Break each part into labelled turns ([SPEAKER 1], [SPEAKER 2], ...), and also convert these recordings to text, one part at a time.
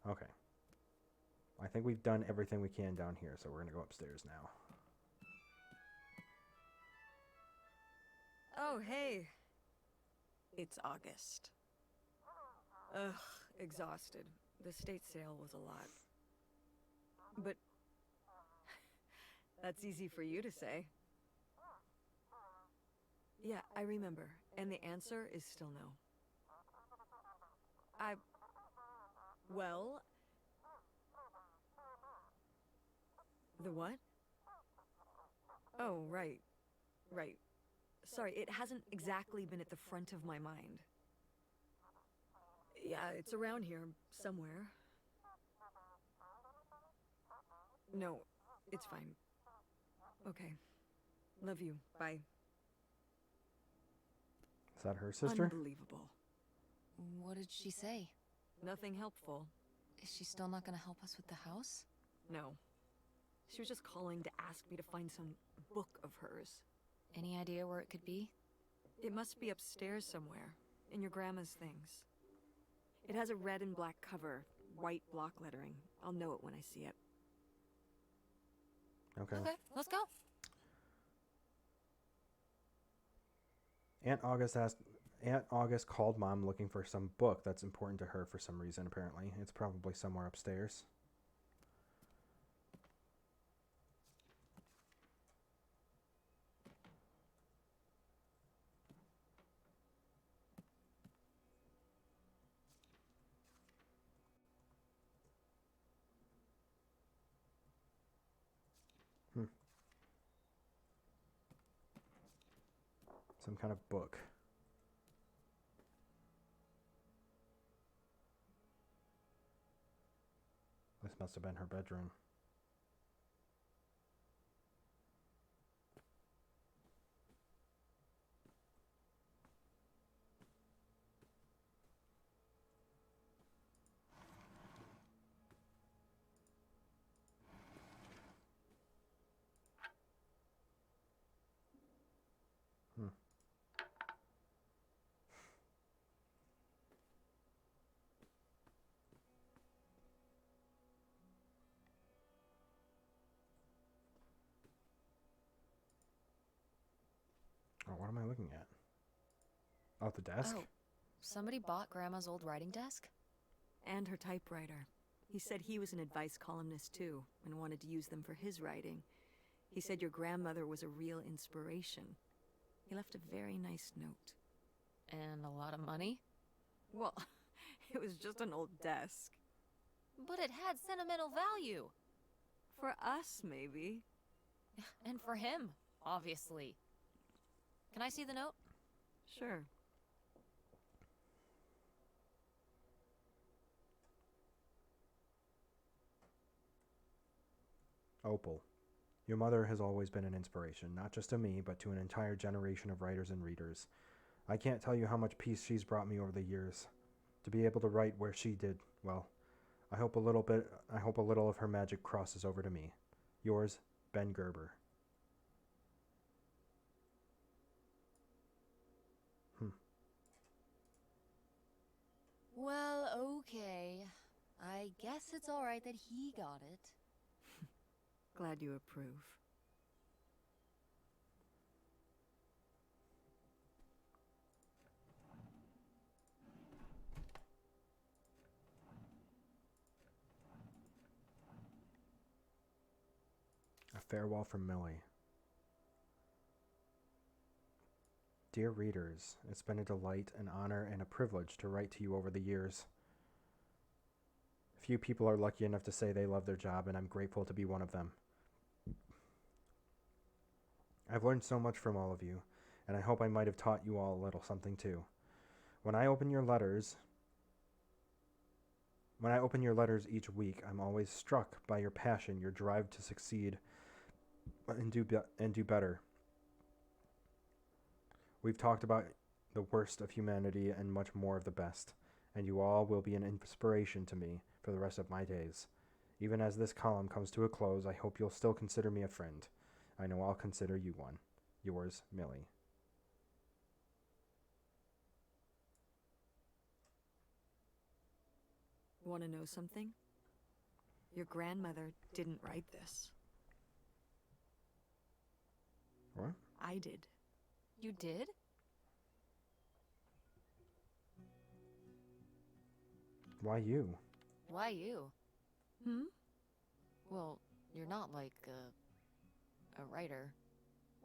[SPEAKER 1] Okay. I think we've done everything we can down here, so we're gonna go upstairs now.
[SPEAKER 2] Oh, hey. It's August. Ugh, exhausted. The state sale was a lot. But that's easy for you to say. Yeah, I remember. And the answer is still no. I... Well... The what? Oh, right. Right. Sorry, it hasn't exactly been at the front of my mind. Yeah, it's around here, somewhere. No, it's fine. Okay. Love you. Bye.
[SPEAKER 1] Is that her sister?
[SPEAKER 2] Unbelievable.
[SPEAKER 3] What did she say?
[SPEAKER 2] Nothing helpful.
[SPEAKER 3] Is she still not gonna help us with the house?
[SPEAKER 2] No. She was just calling to ask me to find some book of hers.
[SPEAKER 3] Any idea where it could be?
[SPEAKER 2] It must be upstairs somewhere, in your grandma's things. It has a red and black cover, white block lettering. I'll know it when I see it.
[SPEAKER 1] Okay.
[SPEAKER 3] Okay, let's go.
[SPEAKER 1] Aunt August called Mom looking for some book that's important to her for some reason, apparently. It's probably somewhere upstairs. Some kind of book. This must have been her bedroom. Oh, what am I looking at? Oh, the desk?
[SPEAKER 3] Oh, somebody bought Grandma's old writing desk?
[SPEAKER 2] And her typewriter. He said he was an advice columnist too, and wanted to use them for his writing. He said your grandmother was a real inspiration. He left a very nice note.
[SPEAKER 3] And a lot of money?
[SPEAKER 2] Well, it was just an old desk.
[SPEAKER 3] But it had sentimental value.
[SPEAKER 2] For us, maybe.
[SPEAKER 3] And for him, obviously. Can I see the note?
[SPEAKER 2] Sure.
[SPEAKER 1] Opal. Your mother has always been an inspiration, not just to me, but to an entire generation of writers and readers. I can't tell you how much peace she's brought me over the years. To be able to write where she did, well, I hope a little of her magic crosses over to me. Yours, Ben Gerber.
[SPEAKER 3] Well, okay. I guess it's alright that he got it.
[SPEAKER 2] Glad you approve.
[SPEAKER 1] A farewell from Millie. Dear readers, it's been a delight, an honor, and a privilege to write to you over the years. Few people are lucky enough to say they love their job, and I'm grateful to be one of them. I've learned so much from all of you, and I hope I might have taught you all a little something too. When I open your letters each week, I'm always struck by your passion, your drive to succeed and do better. We've talked about the worst of humanity and much more of the best, and you all will be an inspiration to me for the rest of my days. Even as this column comes to a close, I hope you'll still consider me a friend. I know I'll consider you one. Yours, Millie.
[SPEAKER 2] Want to know something? Your grandmother didn't write this.
[SPEAKER 1] What?
[SPEAKER 2] I did.
[SPEAKER 3] You did?
[SPEAKER 1] Why you?
[SPEAKER 3] Why you?
[SPEAKER 2] Hmm?
[SPEAKER 3] Well, you're not like a writer.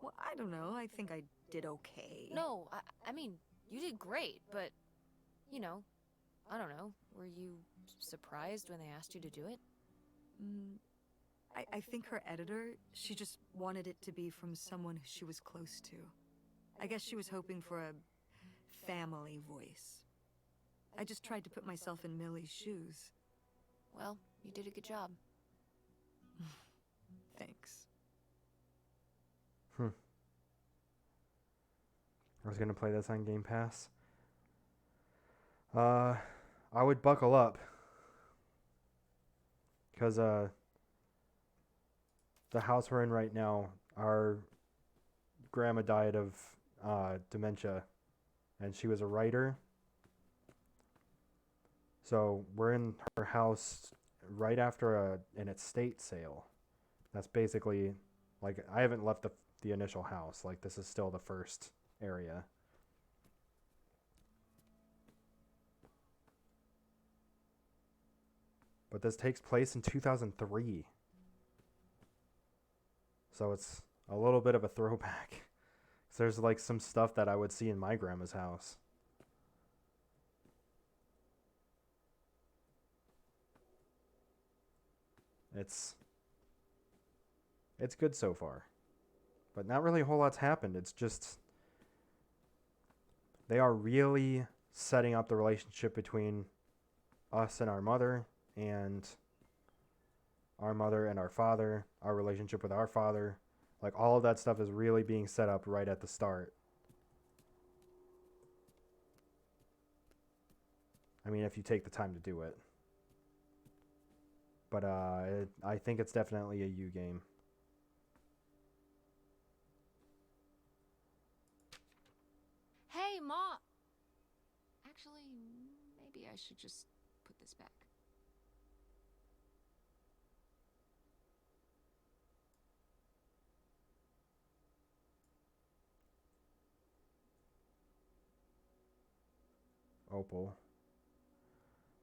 [SPEAKER 2] Well, I don't know. I think I did okay.
[SPEAKER 3] No, I mean, you did great, but, you know, I don't know. Were you surprised when they asked you to do it?
[SPEAKER 2] I think her editor, she just wanted it to be from someone who she was close to. I guess she was hoping for a family voice. I just tried to put myself in Millie's shoes.
[SPEAKER 3] Well, you did a good job.
[SPEAKER 2] Thanks.
[SPEAKER 1] I was gonna play this on Game Pass. I would buckle up. Because, the house we're in right now, our grandma died of, dementia. And she was a writer. So we're in her house right after an estate sale. That's basically, like, I haven't left the initial house. Like, this is still the first area. But this takes place in 2003. So it's a little bit of a throwback. 'Cause there's, like, some stuff that I would see in my grandma's house. It's good so far. But not really a whole lot's happened. It's just they are really setting up the relationship between us and our mother and our father, our relationship with our father. Like, all of that stuff is really being set up right at the start. I mean, if you take the time to do it. But I think it's definitely a you game.
[SPEAKER 3] Hey, Ma! Actually, maybe I should just put this back.
[SPEAKER 1] Opal.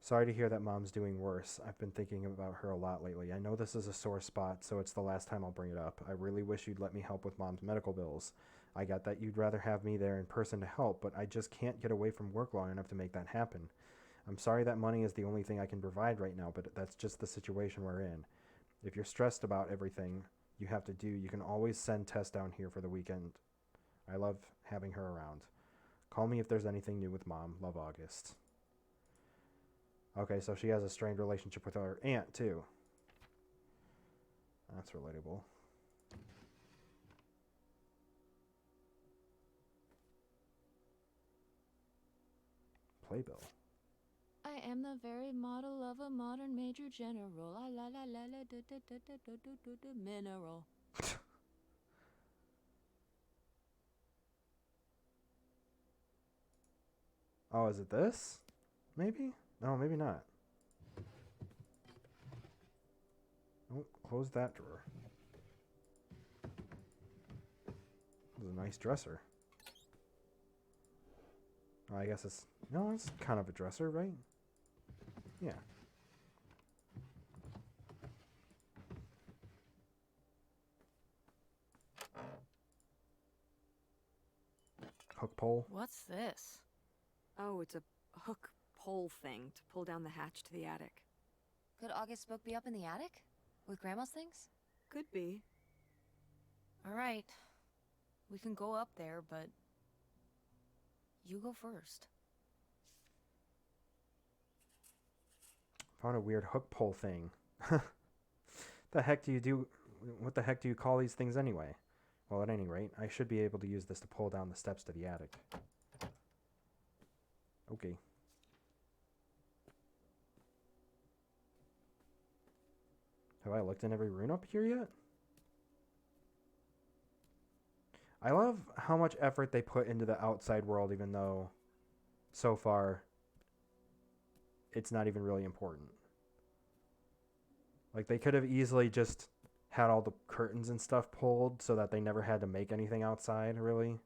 [SPEAKER 1] Sorry to hear that Mom's doing worse. I've been thinking about her a lot lately. I know this is a sore spot, so it's the last time I'll bring it up. I really wish you'd let me help with Mom's medical bills. I got that you'd rather have me there in person to help, but I just can't get away from work long enough to make that happen. I'm sorry that money is the only thing I can provide right now, but that's just the situation we're in. If you're stressed about everything you have to do, you can always send Tess down here for the weekend. I love having her around. Call me if there's anything new with Mom. Love, August. Okay, so she has a strained relationship with her aunt, too. That's relatable. Playbill.
[SPEAKER 3] I am the very model of a modern major general. La la la la la da da da da da da da da mineral.
[SPEAKER 1] Oh, is it this? Maybe? No, maybe not. Oh, close that drawer. This is a nice dresser. Oh, I guess it's... No, it's kind of a dresser, right? Yeah. Hook pole.
[SPEAKER 3] What's this?
[SPEAKER 2] Oh, it's a hook pole thing to pull down the hatch to the attic.
[SPEAKER 3] Could August's book be up in the attic? With Grandma's things?
[SPEAKER 2] Could be.
[SPEAKER 3] Alright. We can go up there, but... you go first.
[SPEAKER 1] Found a weird hook pole thing. The heck do you do? What the heck do you call these things anyway? Well, at any rate, I should be able to use this to pull down the steps to the attic. Okay. Have I looked in every room up here yet? I love how much effort they put into the outside world, even though so far it's not even really important. Like, they could have easily just had all the curtains and stuff pulled so that they never had to make anything outside, really.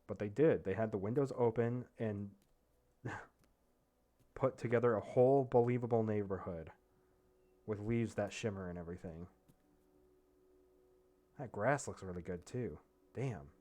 [SPEAKER 1] But they did. They had the windows open and put together a whole believable neighborhood with leaves that shimmer and everything. That grass looks really good, too. Damn.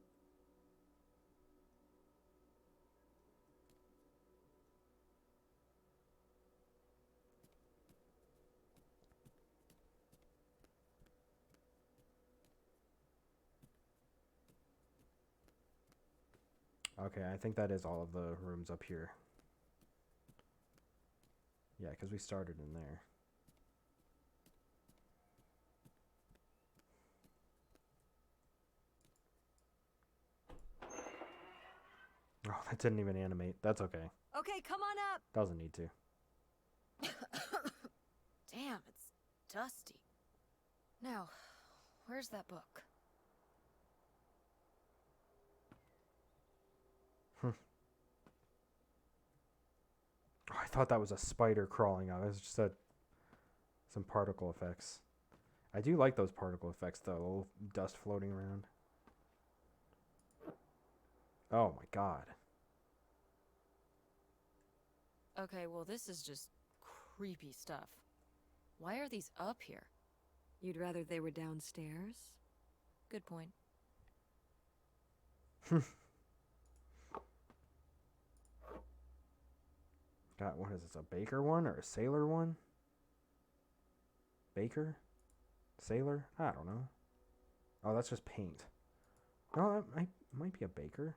[SPEAKER 1] Okay, I think that is all of the rooms up here. Yeah, because we started in there. Oh, that didn't even animate. That's okay.
[SPEAKER 2] Okay, come on up.
[SPEAKER 1] Doesn't need to.
[SPEAKER 3] Damn, it's dusty. Now, where's that book?
[SPEAKER 1] Oh, I thought that was a spider crawling out. It was just some particle effects. I do like those particle effects, though. A little dust floating around. Oh my god.
[SPEAKER 3] Okay, well, this is just creepy stuff. Why are these up here?
[SPEAKER 2] You'd rather they were downstairs?
[SPEAKER 3] Good point.
[SPEAKER 1] God, what is this? A baker one or a sailor one? Baker? Sailor? I don't know. Oh, that's just paint. Oh, that might be a baker.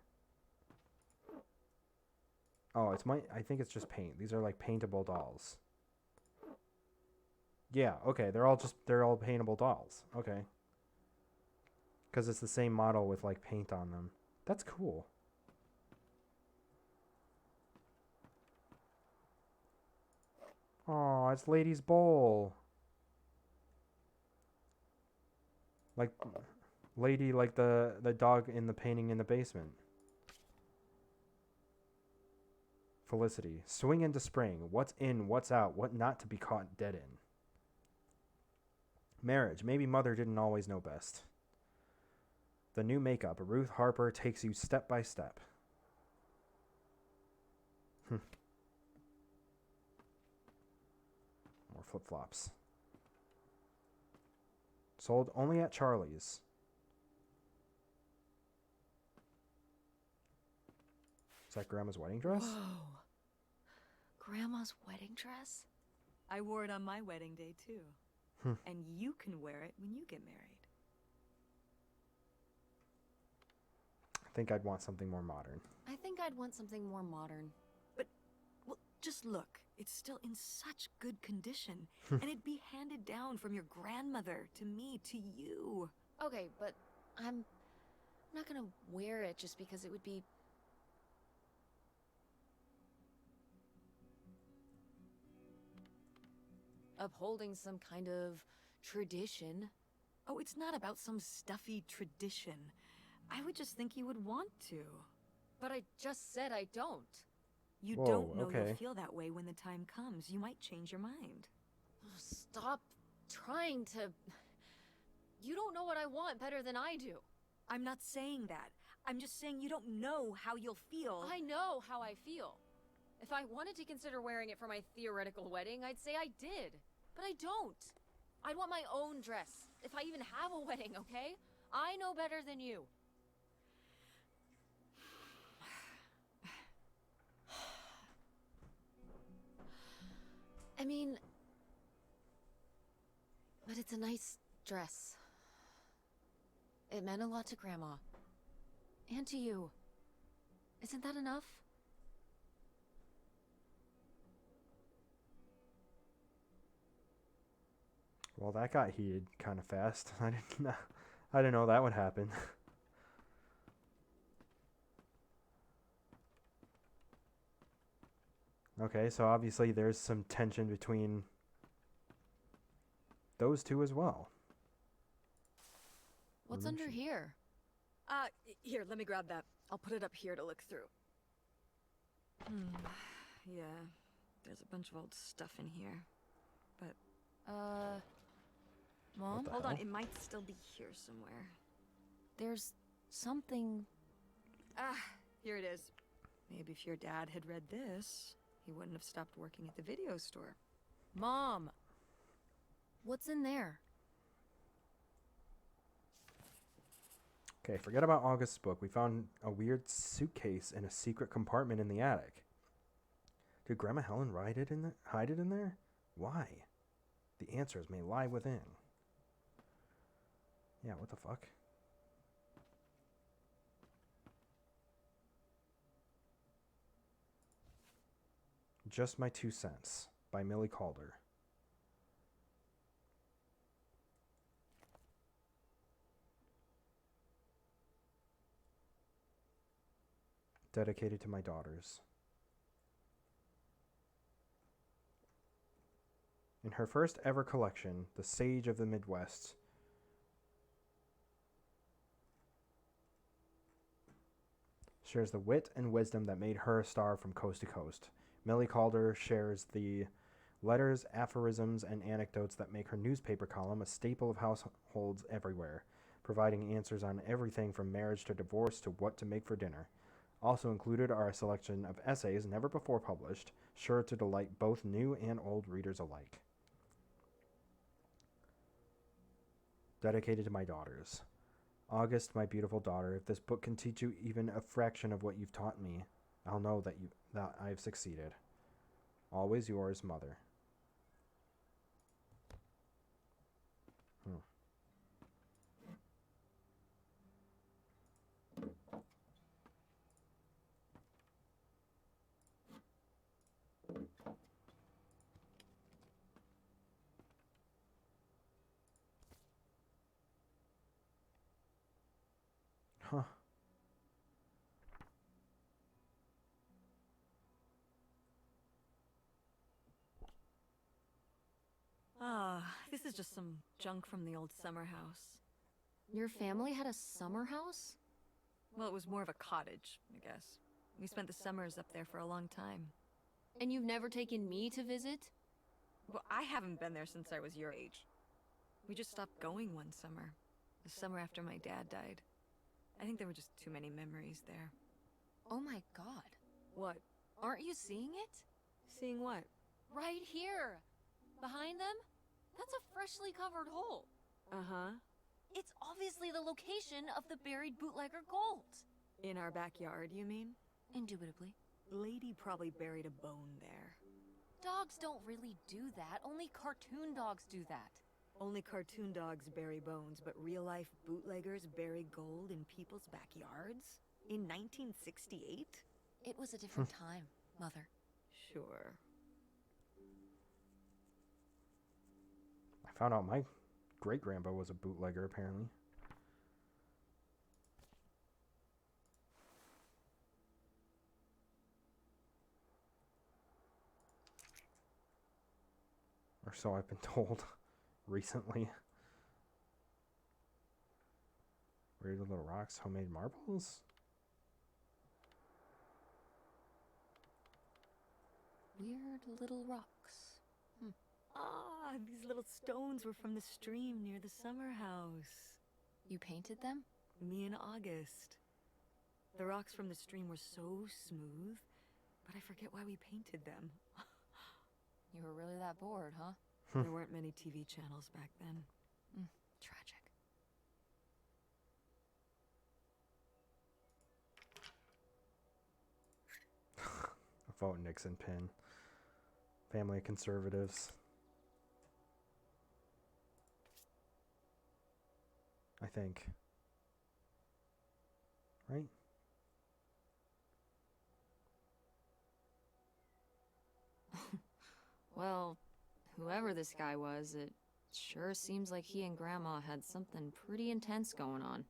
[SPEAKER 1] Oh, I think it's just paint. These are like paintable dolls. Yeah, okay. They're all paintable dolls. Okay. Because it's the same model with like paint on them. That's cool. Oh, it's Lady's bowl. Like Lady, like the dog in the painting in the basement. Felicity. Swing into spring. What's in, what's out, what not to be caught dead in. Marriage. Maybe mother didn't always know best. The new makeup. Ruth Harper takes you step by step. More flip-flops. Sold only at Charlie's. Is that Grandma's wedding dress?
[SPEAKER 3] Whoa. Grandma's wedding dress?
[SPEAKER 2] I wore it on my wedding day, too. And you can wear it when you get married.
[SPEAKER 1] I think I'd want something more modern.
[SPEAKER 3] I think I'd want something more modern.
[SPEAKER 2] But, well, just look. It's still in such good condition. And it'd be handed down from your grandmother to me to you.
[SPEAKER 3] Okay, but I'm not gonna wear it just because it would be... upholding some kind of tradition.
[SPEAKER 2] Oh, it's not about some stuffy tradition. I would just think you would want to.
[SPEAKER 3] But I just said I don't.
[SPEAKER 2] You
[SPEAKER 1] Whoa,
[SPEAKER 2] don't know
[SPEAKER 1] okay.
[SPEAKER 2] you'll feel that way when the time comes. You might change your mind.
[SPEAKER 3] Stop trying to... You don't know what I want better than I do.
[SPEAKER 2] I'm not saying that. I'm just saying you don't know how you'll feel.
[SPEAKER 3] I know how I feel. If I wanted to consider wearing it for my theoretical wedding, I'd say I did. But I don't. I'd want my own dress, if I even have a wedding, okay? I know better than you. I mean... But it's a nice dress. It meant a lot to Grandma. And to you. Isn't that enough?
[SPEAKER 1] Well, that got heated kind of fast. I didn't know that would happen. Okay, so obviously there's some tension between those two as well.
[SPEAKER 3] What's under here?
[SPEAKER 2] Here, let me grab that. I'll put it up here to look through. Yeah, there's a bunch of old stuff in here. but...
[SPEAKER 3] Mom?
[SPEAKER 1] the
[SPEAKER 2] Hold on,
[SPEAKER 1] hell?
[SPEAKER 2] it might still be here somewhere.
[SPEAKER 3] There's something...
[SPEAKER 2] Ah, here it is. Maybe if your dad had read this, he wouldn't have stopped working at the video store.
[SPEAKER 3] Mom! What's in there?
[SPEAKER 1] Okay, forget about August's book. We found a weird suitcase in a secret compartment in the attic. Did Grandma Helen hide it in there? Why? The answers may lie within. Yeah, what the fuck? Just My 2 Cents by Millie Calder. Dedicated to my daughters. In her first ever collection, The Sage of the Midwest, shares the wit and wisdom that made her a star from coast to coast. Millie Calder shares the letters, aphorisms, and anecdotes that make her newspaper column a staple of households everywhere, providing answers on everything from marriage to divorce to what to make for dinner. Also included are a selection of essays never before published, sure to delight both new and old readers alike. Dedicated to my daughters. August, my beautiful daughter, if this book can teach you even a fraction of what you've taught me, I'll know that I've succeeded. Always yours, Mother. Huh.
[SPEAKER 2] Ah, this is just some junk from the old summer house.
[SPEAKER 3] Your family had a summer house?
[SPEAKER 2] Well, it was more of a cottage, I guess. We spent the summers up there for a long time.
[SPEAKER 3] And you've never taken me to visit?
[SPEAKER 2] Well, I haven't been there since I was your age. We just stopped going one summer. The summer after my dad died. I think there were just too many memories there.
[SPEAKER 3] Oh my god.
[SPEAKER 2] What?
[SPEAKER 3] Aren't you seeing it?
[SPEAKER 2] Seeing what?
[SPEAKER 3] Right here! Behind them? That's a freshly covered hole.
[SPEAKER 2] Uh-huh.
[SPEAKER 3] It's obviously the location of the buried bootlegger gold.
[SPEAKER 2] In our backyard, you mean?
[SPEAKER 3] Indubitably.
[SPEAKER 2] Lady probably buried a bone there.
[SPEAKER 3] Dogs don't really do that. Only cartoon dogs do that.
[SPEAKER 2] Only cartoon dogs bury bones, but real-life bootleggers bury gold in people's backyards? In 1968?
[SPEAKER 3] It was a different time, Mother.
[SPEAKER 2] Sure.
[SPEAKER 1] I found out my great-grandpa was a bootlegger, apparently. Or so I've been told recently. Weird Little Rocks, homemade marbles?
[SPEAKER 3] Weird little rocks.
[SPEAKER 2] Ah, these little stones were from the stream near the summer house.
[SPEAKER 3] You painted them?
[SPEAKER 2] Me and August. The rocks from the stream were so smooth, but I forget why we painted them.
[SPEAKER 3] You were really that bored, huh?
[SPEAKER 2] There weren't many TV channels back then.
[SPEAKER 3] Tragic.
[SPEAKER 1] A vote Nixon pin. Family of conservatives. I think. Right?
[SPEAKER 3] Well, whoever this guy was, it sure seems like he and Grandma had something pretty intense going on.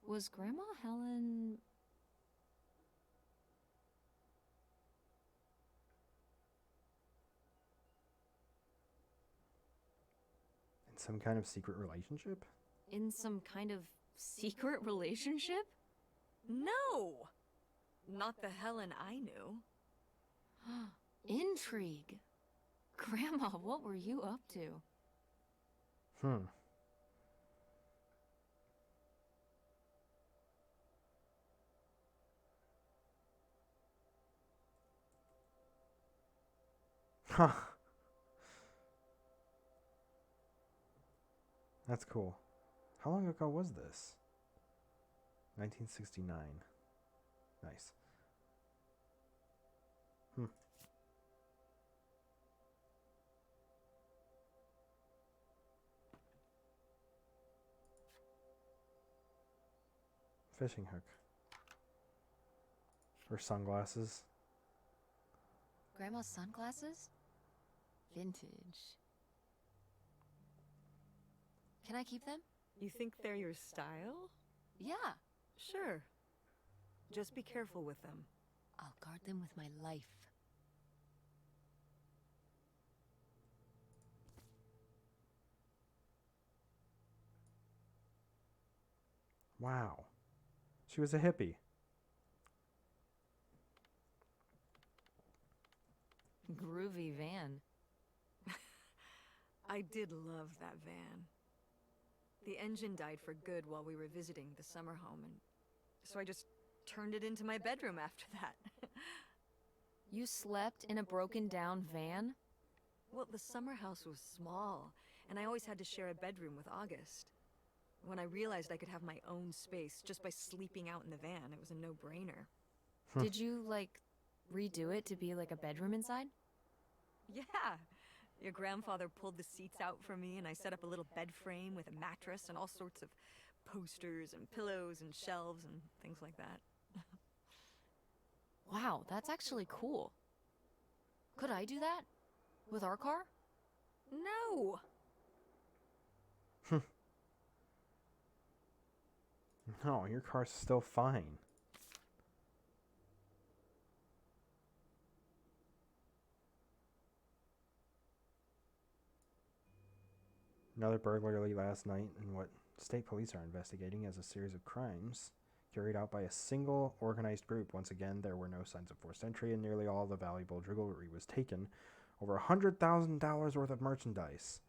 [SPEAKER 3] Was Grandma Helen...
[SPEAKER 1] In some kind of secret relationship?
[SPEAKER 3] in some kind of secret relationship?
[SPEAKER 2] No! Not the Helen I knew.
[SPEAKER 3] Intrigue. Grandma, what were you up to?
[SPEAKER 1] Hmm. Huh. That's cool. How long ago was this? 1969. Nice. Hmm. Fishing hook. Or sunglasses.
[SPEAKER 3] Grandma's sunglasses? Vintage. Can I keep them?
[SPEAKER 2] You think they're your style?
[SPEAKER 3] Yeah.
[SPEAKER 2] Sure. Just be careful with them.
[SPEAKER 3] I'll guard them with my life.
[SPEAKER 1] Wow. She was a hippie.
[SPEAKER 3] Groovy van.
[SPEAKER 2] I did love that van. The engine died for good while we were visiting the summer home, and so I just turned it into my bedroom after that.
[SPEAKER 3] You slept in a broken down van?
[SPEAKER 2] Well, the summer house was small, and I always had to share a bedroom with August. When I realized I could have my own space just by sleeping out in the van, it was a no-brainer.
[SPEAKER 3] Did you, like, redo it to be like a bedroom inside?
[SPEAKER 2] Yeah. Your grandfather pulled the seats out for me, and I set up a little bed frame with a mattress and all sorts of posters and pillows and shelves and things like that.
[SPEAKER 3] Wow, that's actually cool. Could I do that? With our car?
[SPEAKER 2] No!
[SPEAKER 1] No, your car's still fine. Another burglary last night in what state police are investigating as a series of crimes carried out by a single organized group. Once again, there were no signs of forced entry, and nearly all the valuable jewelry was taken. Over $100,000 worth of merchandise.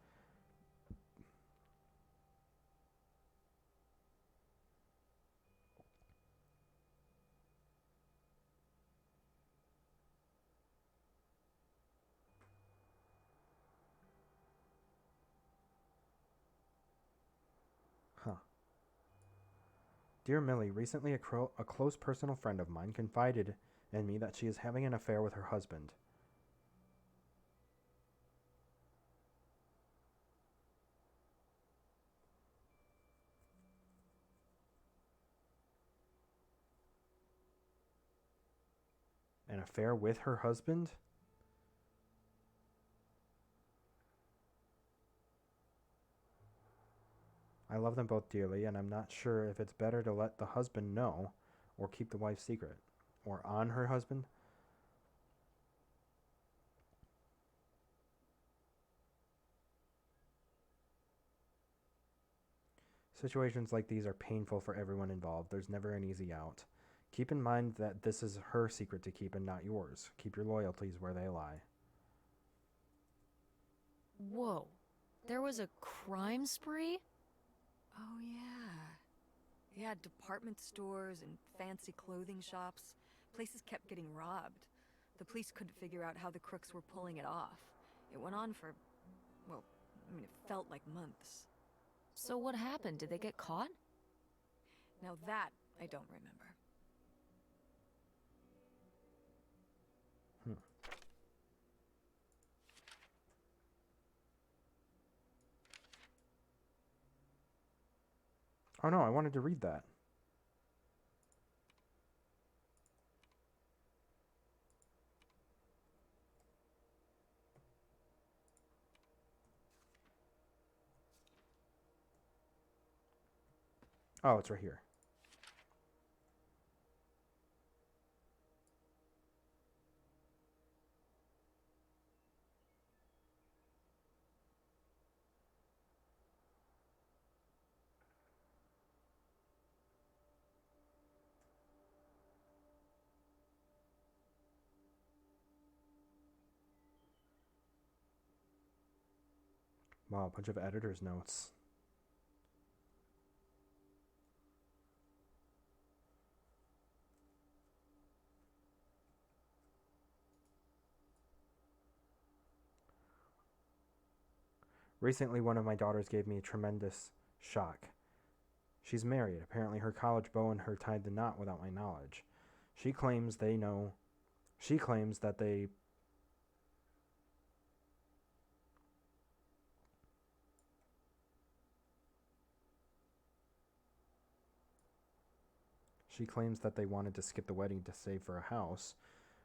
[SPEAKER 1] Huh. Dear Millie, recently a close personal friend of mine confided in me that she is having an affair with her husband. An affair with her husband? I love them both dearly, and I'm not sure if it's better to let the husband know or keep the wife secret. Or on her husband. Situations like these are painful for everyone involved. There's never an easy out. Keep in mind that this is her secret to keep and not yours. Keep your loyalties where they lie.
[SPEAKER 3] Whoa. There was a crime spree?
[SPEAKER 2] Oh, yeah. Yeah, department stores and fancy clothing shops. Places kept getting robbed. The police couldn't figure out how the crooks were pulling it off. It went on for, well, I mean, it felt like months.
[SPEAKER 3] So what happened? Did they get caught?
[SPEAKER 2] Now that, I don't remember.
[SPEAKER 1] Oh no, I wanted to read that. Oh, it's right here. Wow, a bunch of editor's notes. Recently, one of my daughters gave me a tremendous shock. She's married. Apparently, her college beau and her tied the knot without my knowledge. She claims they know. She claims that they. She claims that they wanted to skip the wedding to save for a house,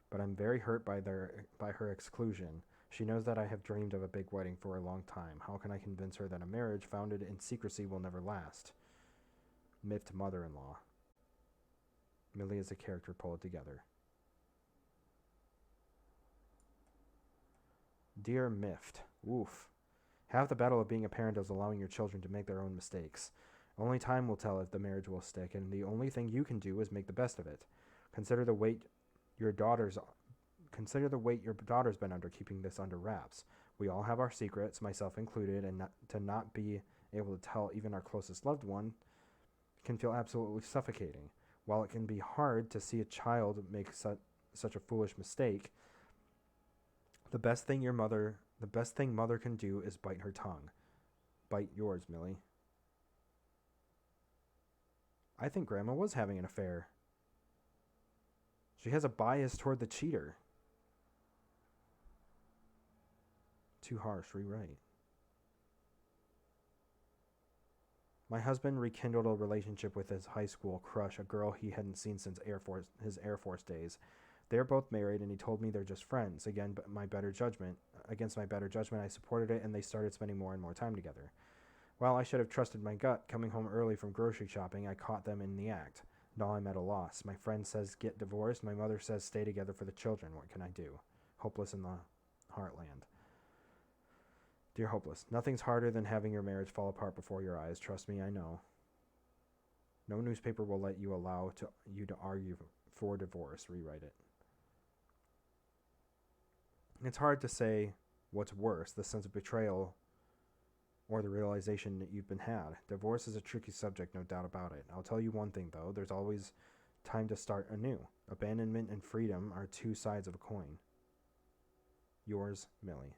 [SPEAKER 1] but I'm very hurt by her exclusion. She knows that I have dreamed of a big wedding for a long time. How can I convince her that a marriage founded in secrecy will never last? Miffed mother-in-law. Millie is a character pulled together. Dear Miffed. Oof. Half the battle of being a parent is allowing your children to make their own mistakes. Only time will tell if the marriage will stick, and the only thing you can do is make the best of it. Consider the weight your daughter's been under keeping this under wraps. We all have our secrets, myself included, and to not be able to tell even our closest loved one can feel absolutely suffocating. While it can be hard to see a child make such a foolish mistake, the best thing mother can do is bite her tongue. Bite yours, Millie. I think Grandma was having an affair. She has a bias toward the cheater. Too harsh, rewrite. My husband rekindled a relationship with his high school crush, a girl he hadn't seen since his Air Force days. They're both married, and he told me they're just friends. Against my better judgment, I supported it, and they started spending more and more time together. While I should have trusted my gut, coming home early from grocery shopping, I caught them in the act. Now I'm at a loss. My friend says get divorced. My mother says stay together for the children. What can I do? Hopeless in the heartland. Dear Hopeless, nothing's harder than having your marriage fall apart before your eyes. Trust me, I know. No newspaper will let you you to argue for divorce. Rewrite it. It's hard to say what's worse, the sense of betrayal or the realization that you've been had. Divorce is a tricky subject, no doubt about it. I'll tell you one thing, though. There's always time to start anew. Abandonment and freedom are two sides of a coin. Yours, Millie.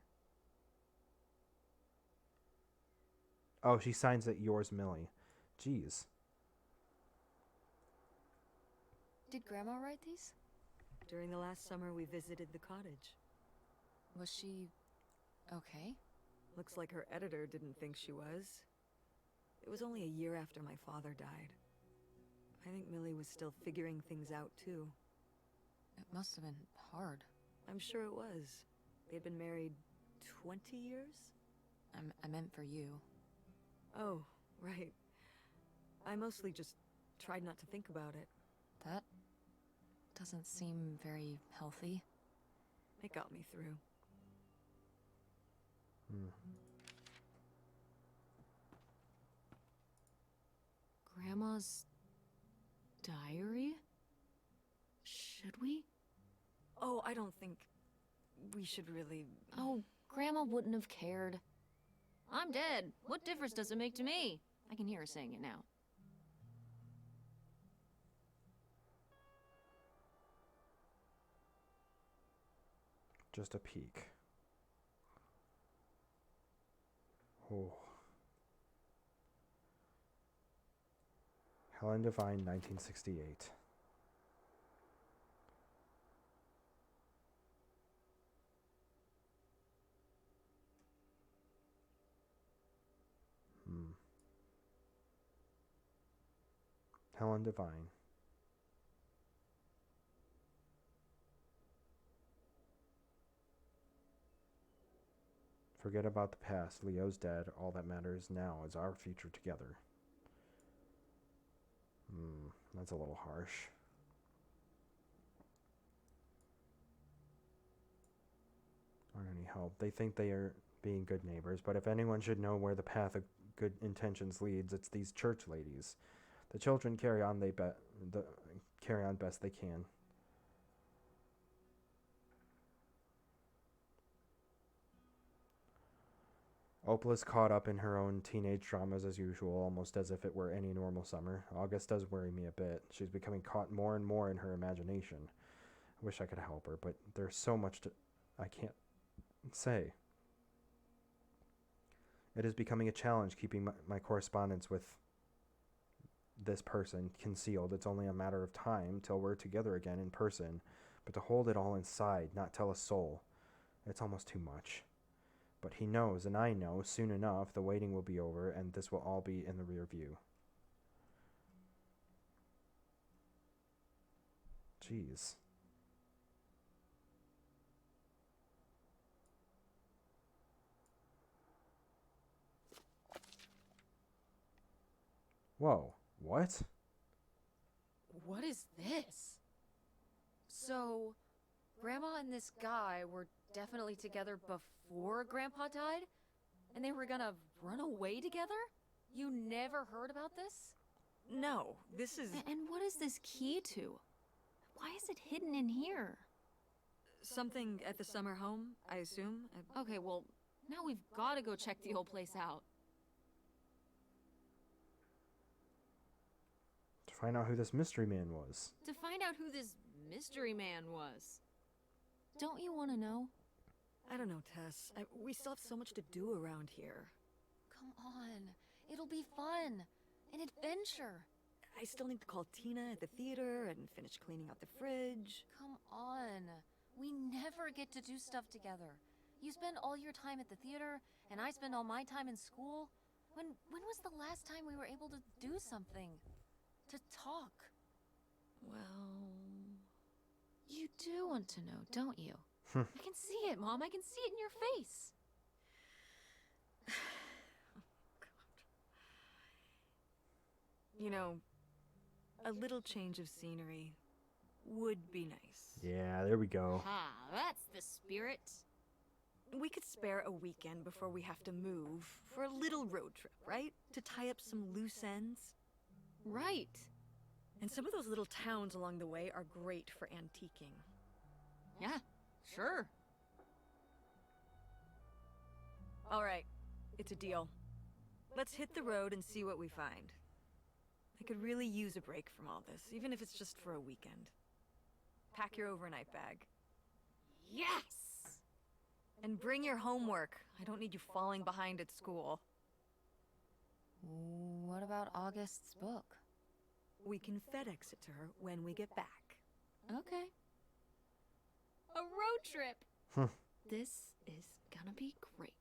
[SPEAKER 1] Oh, she signs it, yours, Millie. Jeez.
[SPEAKER 3] Did Grandma write these?
[SPEAKER 2] During the last summer, we visited the cottage.
[SPEAKER 3] Was she okay?
[SPEAKER 2] Looks like her editor didn't think she was. It was only a year after my father died. I think Millie was still figuring things out, too.
[SPEAKER 3] It must have been hard.
[SPEAKER 2] I'm sure it was. They'd been married 20 years?
[SPEAKER 3] I meant for you.
[SPEAKER 2] Oh, right. I mostly just tried not to think about it.
[SPEAKER 3] That doesn't seem very healthy.
[SPEAKER 2] It got me through.
[SPEAKER 3] Grandma's diary? Should we?
[SPEAKER 2] Oh, I don't think we should really...
[SPEAKER 3] Oh, Grandma wouldn't have cared. I'm dead. What difference does it make to me? I can hear her saying it now.
[SPEAKER 1] Just a peek. Oh. Helen Devine, 1968. Helen Devine. Forget about the past. Leo's dead. All that matters now is our future together. That's a little harsh. Aren't any help. They think they are being good neighbors, but if anyone should know where the path of good intentions leads, it's these church ladies. The children carry on best they can. Opal is caught up in her own teenage dramas as usual, almost as if it were any normal summer. August does worry me a bit. She's becoming caught more and more in her imagination. I wish I could help her, but there's so much I can't say. It is becoming a challenge keeping my correspondence with this person concealed. It's only a matter of time till we're together again in person, but to hold it all inside, not tell a soul, it's almost too much. But he knows, and I know, soon enough the waiting will be over, and this will all be in the rear view. Jeez. Whoa, what?
[SPEAKER 3] What is this? So, Grandma and this guy were definitely together before Grandpa died? And they were gonna run away together? You never heard about this?
[SPEAKER 2] No, this is
[SPEAKER 3] And what is this key to? Why is it hidden in here?
[SPEAKER 2] something at the summer home, I assume.
[SPEAKER 3] Okay, well, now we've gotta go check the old place out.
[SPEAKER 1] To find out who this mystery man was.
[SPEAKER 3] To find out who this mystery man was. Don't you want to know?
[SPEAKER 2] I don't know, Tess. We still have so much to do around here.
[SPEAKER 3] Come on. It'll be fun. An adventure.
[SPEAKER 2] I still need to call Tina at the theater and finish cleaning out the fridge.
[SPEAKER 3] Come on. We never get to do stuff together. You spend all your time at the theater, and I spend all my time in school. When was the last time we were able to do something? To talk?
[SPEAKER 2] Well...
[SPEAKER 3] You do want to know, don't you? I can see it, Mom. I can see it in your face.
[SPEAKER 2] You know, a little change of scenery would be nice.
[SPEAKER 1] Yeah, there we go.
[SPEAKER 3] Ah, that's the spirit.
[SPEAKER 2] We could spare a weekend before we have to move for a little road trip, right? To tie up some loose ends.
[SPEAKER 3] Right.
[SPEAKER 2] And some of those little towns along the way are great for antiquing.
[SPEAKER 3] Yeah, sure.
[SPEAKER 2] All right, it's a deal. Let's hit the road and see what we find. I could really use a break from all this, even if it's just for a weekend. Pack your overnight bag.
[SPEAKER 3] Yes!
[SPEAKER 2] And bring your homework. I don't need you falling behind at school.
[SPEAKER 3] What about August's book?
[SPEAKER 2] We can FedEx it to her when we get back.
[SPEAKER 3] Okay. A road trip! This is gonna be great.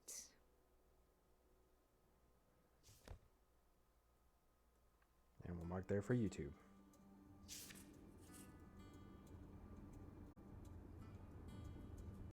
[SPEAKER 1] And we'll mark there for YouTube.